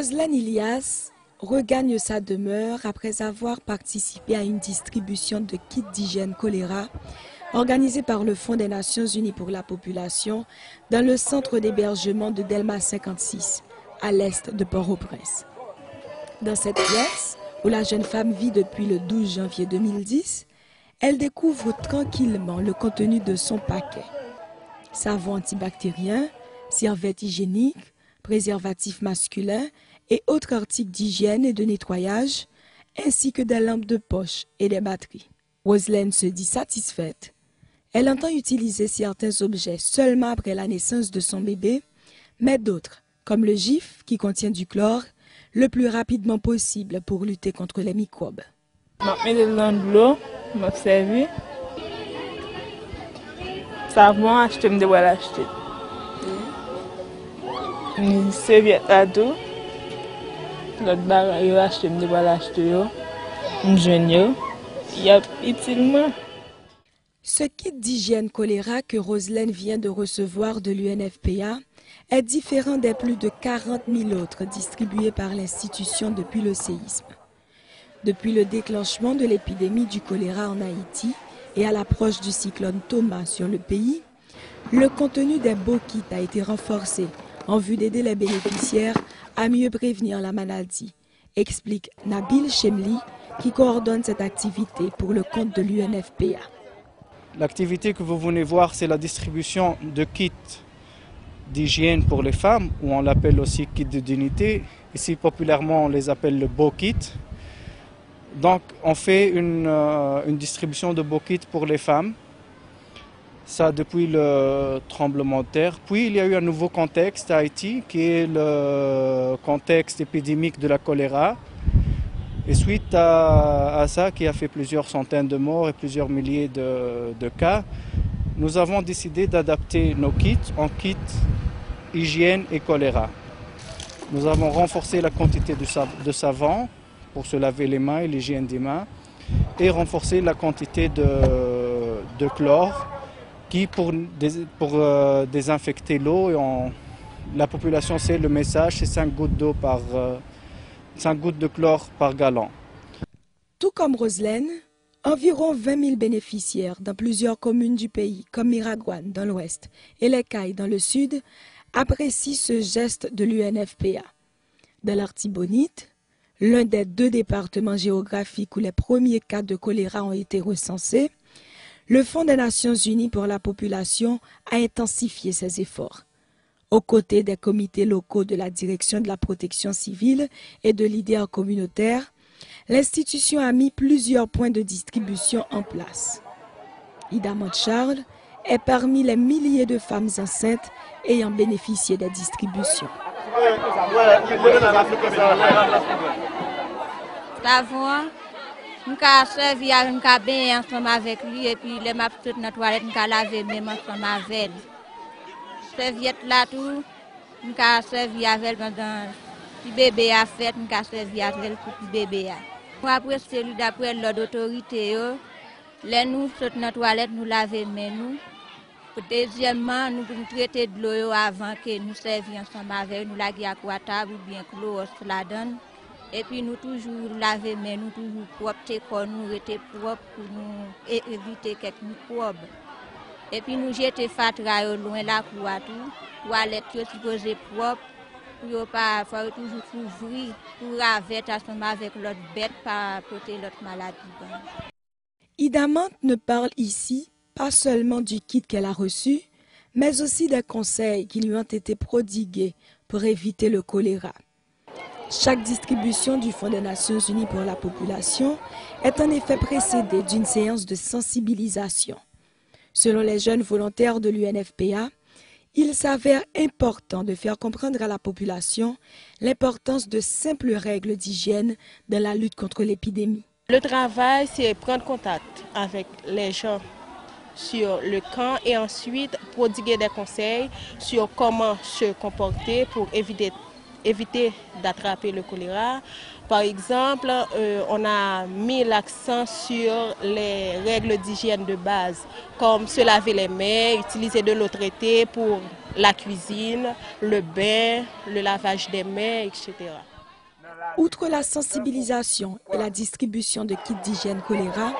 Roselaine Ilias regagne sa demeure après avoir participé à une distribution de kits d'hygiène choléra organisée par le Fonds des Nations Unies pour la population dans le centre d'hébergement de Delma 56, à l'est de Port-au-Prince. Dans cette pièce, où la jeune femme vit depuis le 12 janvier 2010, elle découvre tranquillement le contenu de son paquet. Savon antibactérien, serviettes hygiéniques, préservatifs masculins et autres articles d'hygiène et de nettoyage, ainsi que des lampes de poche et des batteries. Roselaine se dit satisfaite. Elle entend utiliser certains objets seulement après la naissance de son bébé, mais d'autres, comme le GIF qui contient du chlore, le plus rapidement possible pour lutter contre les microbes. Je mets dans l'eau, je me servi. Savon, acheter, je dois l'acheter. Une serviette à dos. L'autre bagaille, acheter, je dois l'acheter. Une jeune, il y a utilement. Ce kit d'hygiène choléra que Roselaine vient de recevoir de l'UNFPA est différent des plus de 40 000 autres distribués par l'institution depuis le séisme. Depuis le déclenchement de l'épidémie du choléra en Haïti et à l'approche du cyclone Thomas sur le pays, le contenu des beaux kits a été renforcé en vue d'aider les bénéficiaires à mieux prévenir la maladie, explique Nabil Chemli, qui coordonne cette activité pour le compte de l'UNFPA. L'activité que vous venez voir, c'est la distribution de kits d'hygiène pour les femmes, ou on l'appelle aussi kit de dignité. Ici, populairement, on les appelle le beau kit. Donc, on fait une distribution de beau kits pour les femmes. Ça, depuis le tremblement de terre. Puis, il y a eu un nouveau contexte à Haïti, qui est le contexte épidémique de la choléra. Et suite à ça, qui a fait plusieurs centaines de morts et plusieurs milliers de cas, nous avons décidé d'adapter nos kits en kits hygiène et choléra. Nous avons renforcé la quantité de savon pour se laver les mains et l'hygiène des mains, et renforcé la quantité de chlore qui pour désinfecter l'eau. La population sait le message, c'est 5 gouttes d'eau 5 gouttes de chlore par gallon. Tout comme Roselaine, environ 20 000 bénéficiaires dans plusieurs communes du pays, comme Miragouane dans l'ouest et Les Cayes dans le sud, apprécient ce geste de l'UNFPA. Dans l'Artibonite, l'un des 2 départements géographiques où les premiers cas de choléra ont été recensés, le Fonds des Nations Unies pour la population a intensifié ses efforts. Aux côtés des comités locaux de la Direction de la protection civile et de leaders communautaires, l'institution a mis plusieurs points de distribution en place. Ida Charles est parmi les milliers de femmes enceintes ayant bénéficié des distributions. Savon, nous avons servi bien ensemble avec lui et puis les maps toutes notre toilette, nous avons lavé même ensemble avec. Serviette là tout, nous avons servi avec pendant le bébé a fait, nous avons servi avec le bébé. Après celui d'après l'ordre d'autorité, les nous toutes notre toilette nous laver mais nous. Deuxièmement, nous traiter de l'eau avant que nous servions ensemble avec nous la à table ou bien chlore la donne. Et puis nous toujours laver mais nous toujours propre nous rester propre pour nous éviter quelques microbes. Et puis nous jeter fatra loin la cour tout, toilette supposé propre pour pas faut toujours couvrir pour avec ensemble avec l'autre bête pas porter l'autre maladie. Ida ne parle ici pas seulement du kit qu'elle a reçu, mais aussi des conseils qui lui ont été prodigués pour éviter le choléra. Chaque distribution du Fonds des Nations Unies pour la population est en effet précédée d'une séance de sensibilisation. Selon les jeunes volontaires de l'UNFPA, il s'avère important de faire comprendre à la population l'importance de simples règles d'hygiène dans la lutte contre l'épidémie. Le travail, c'est prendre contact avec les gens sur le camp et ensuite prodiguer des conseils sur comment se comporter pour éviter d'attraper le choléra. Par exemple, on a mis l'accent sur les règles d'hygiène de base, comme se laver les mains, utiliser de l'eau traitée pour la cuisine, le bain, le lavage des mains, etc. Outre la sensibilisation et la distribution de kits d'hygiène choléra,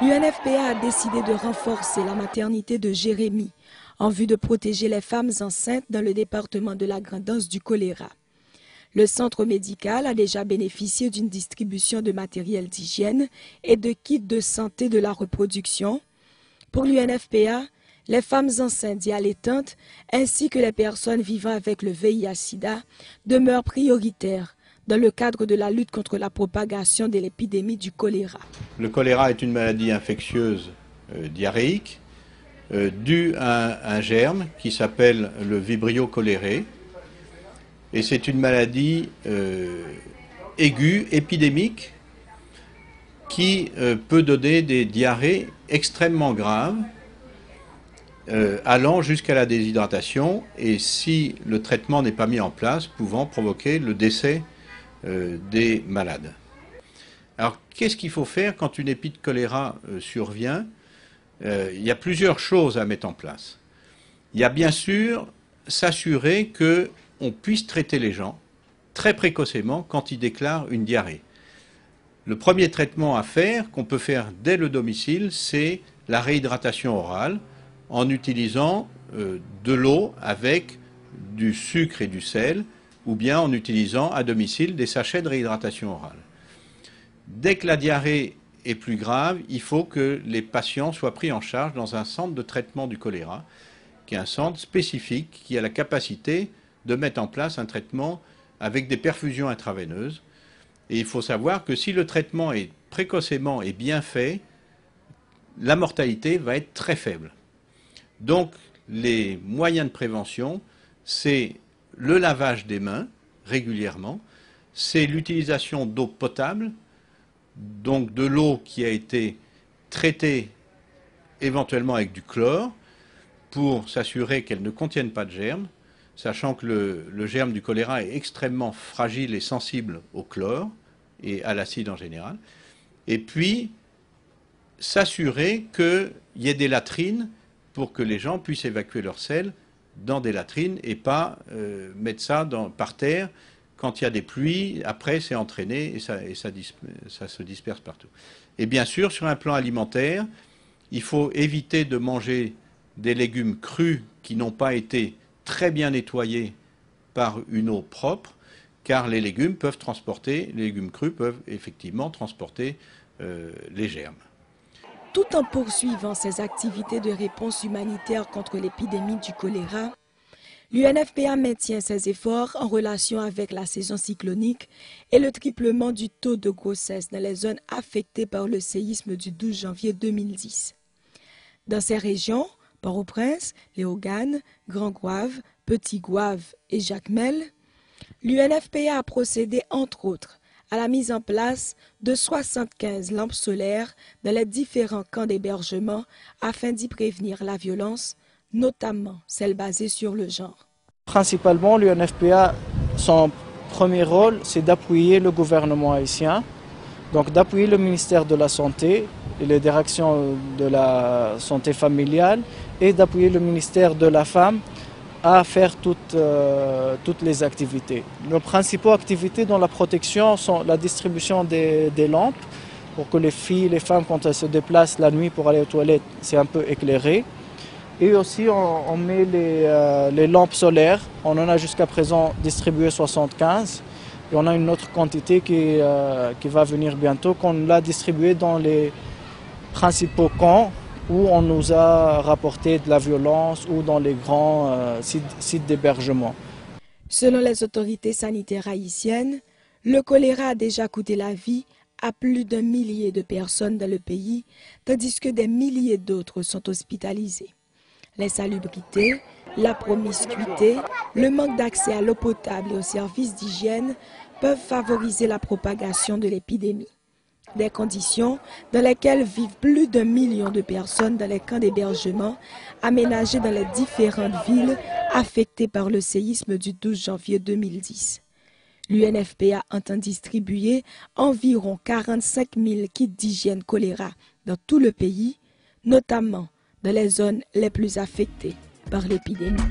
l'UNFPA a décidé de renforcer la maternité de Jérémie en vue de protéger les femmes enceintes dans le département de la Grande-Anse du choléra. Le centre médical a déjà bénéficié d'une distribution de matériel d'hygiène et de kits de santé de la reproduction. Pour l'UNFPA, les femmes enceintes et allaitantes ainsi que les personnes vivant avec le VIH-Sida demeurent prioritaires dans le cadre de la lutte contre la propagation de l'épidémie du choléra. Le choléra est une maladie infectieuse diarrhéique due à un germe qui s'appelle le Vibrio cholerae. Et c'est une maladie aiguë, épidémique, qui peut donner des diarrhées extrêmement graves, allant jusqu'à la déshydratation, et si le traitement n'est pas mis en place, pouvant provoquer le décès des malades. Alors, qu'est-ce qu'il faut faire quand une épidémie de choléra survient? Il y a plusieurs choses à mettre en place. Il y a bien sûr s'assurer qu'on puisse traiter les gens très précocement quand ils déclarent une diarrhée. Le premier traitement à faire, qu'on peut faire dès le domicile, c'est la réhydratation orale en utilisant de l'eau avec du sucre et du sel, ou bien en utilisant à domicile des sachets de réhydratation orale. Dès que la diarrhée est plus grave, il faut que les patients soient pris en charge dans un centre de traitement du choléra, qui est un centre spécifique qui a la capacité de mettre en place un traitement avec des perfusions intraveineuses. Et il faut savoir que si le traitement est précocement et bien fait, la mortalité va être très faible. Donc, les moyens de prévention, c'est le lavage des mains régulièrement, c'est l'utilisation d'eau potable, donc de l'eau qui a été traitée éventuellement avec du chlore pour s'assurer qu'elle ne contienne pas de germes, sachant que le germe du choléra est extrêmement fragile et sensible au chlore et à l'acide en général. Et puis, s'assurer qu'il y ait des latrines pour que les gens puissent évacuer leur sel dans des latrines et pas mettre ça par terre. Quand il y a des pluies, après c'est entraîné et ça se disperse partout. Et bien sûr, sur un plan alimentaire, il faut éviter de manger des légumes crus qui n'ont pas été très bien nettoyés par une eau propre, car les légumes crus peuvent effectivement transporter les germes. Tout en poursuivant ses activités de réponse humanitaire contre l'épidémie du choléra, l'UNFPA maintient ses efforts en relation avec la saison cyclonique et le triplement du taux de grossesse dans les zones affectées par le séisme du 12 janvier 2010. Dans ces régions, Port-au-Prince, Léogâne, Grand-Goâve, Petit-Goâve et Jacmel, l'UNFPA a procédé entre autres à la mise en place de 75 lampes solaires dans les différents camps d'hébergement afin d'y prévenir la violence, notamment celle basée sur le genre. Principalement, l'UNFPA, son premier rôle, c'est d'appuyer le gouvernement haïtien, donc d'appuyer le ministère de la Santé et les directions de la santé familiale et d'appuyer le ministère de la Femme à faire toutes les activités. Nos principales activités dans la protection sont la distribution des lampes pour que les filles, les femmes, quand elles se déplacent la nuit pour aller aux toilettes, c'est un peu éclairé. Et aussi, on met les lampes solaires. On en a jusqu'à présent distribué 75. Et on a une autre quantité qui va venir bientôt, qu'on l'a distribuée dans les principaux camps où on nous a rapporté de la violence ou dans les grands sites d'hébergement. Selon les autorités sanitaires haïtiennes, le choléra a déjà coûté la vie à plus d'1 millier de personnes dans le pays, tandis que des milliers d'autres sont hospitalisées. L'insalubrité, la promiscuité, le manque d'accès à l'eau potable et aux services d'hygiène peuvent favoriser la propagation de l'épidémie. Des conditions dans lesquelles vivent plus d'1 million de personnes dans les camps d'hébergement aménagés dans les différentes villes affectées par le séisme du 12 janvier 2010. L'UNFPA entend distribuer environ 45 000 kits d'hygiène choléra dans tout le pays, notamment dans les zones les plus affectées par l'épidémie.